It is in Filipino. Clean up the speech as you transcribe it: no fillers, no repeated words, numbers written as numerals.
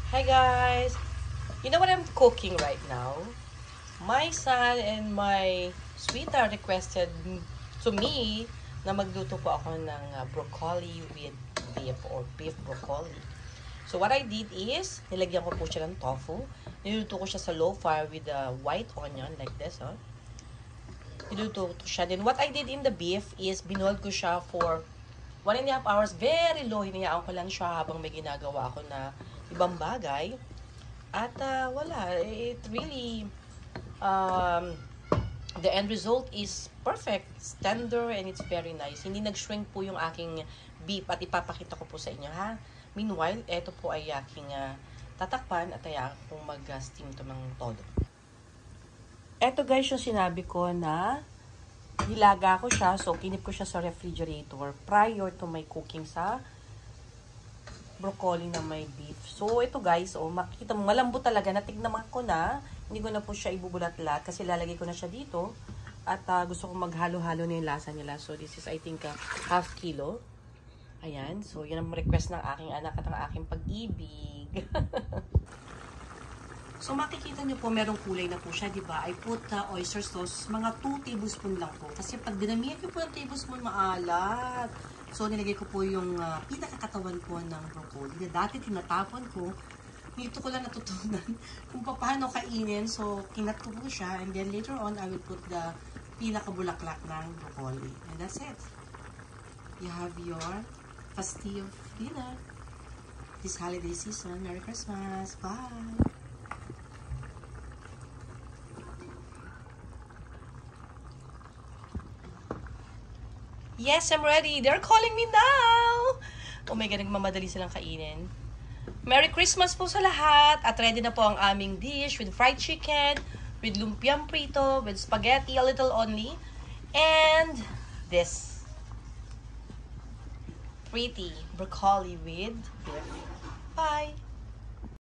Hi guys! You know what I'm cooking right now? My son and my sweetheart requested to me na magluto po ako ng broccoli with beef or beef broccoli. So what I did is, nilagyan ko po siya ng tofu. Niluto ko siya sa low fire with the white onion like this. Oh. Niluto ko siya. Then what I did in the beef is binoiled ko siya for 1.5 hours. Very low. Hinayaan ko lang siya habang may ginagawa ako na ibang bagay. At wala. It really, the end result is perfect. It's tender and it's very nice. Hindi nag-shrink po yung aking beef at ipapakita ko po sa inyo ha. Meanwhile, ito po ay aking tatakpan at hayaan kong mag-steam to ng todo. Ito guys yung sinabi ko na hilaga ko siya. So, kinip ko siya sa refrigerator prior to my cooking sa broccoli na may beef. So, ito guys, oh, makikita mo, malambot talaga. Natignaman ko na. Hindi ko na po siya ibubulat-lat kasi lalagay ko na siya dito. At gusto kong maghalo-halo na yung lasa nila. So, this is, I think, half kilo. Ayan. So, yun ang request ng aking anak at ang aking pag-ibig. So, makikita nyo po, merong kulay na po siya, diba? I put oyster sauce, mga 2 tablespoon lang po. Kasi pag dinamihan nyo po ng tablespoon, maalat. So, nilagay ko po yung pinakakatawan ko ng broccoli. Na dati tinatapon ko. Dito ko lang natutunan kung paano kainin. So, kinat ko po siya. And then later on, I will put the pinakabulaklak ng broccoli. And that's it. You have your festive dinner. This holiday season. Merry Christmas. Bye! Yes, I'm ready. They're calling me now. Oh my God, nagmamadali silang kainin. Merry Christmas po sa lahat. At ready na po ang aming dish with fried chicken, with lumpiang prito, with spaghetti, a little only. And this pretty broccoli with beef. Bye!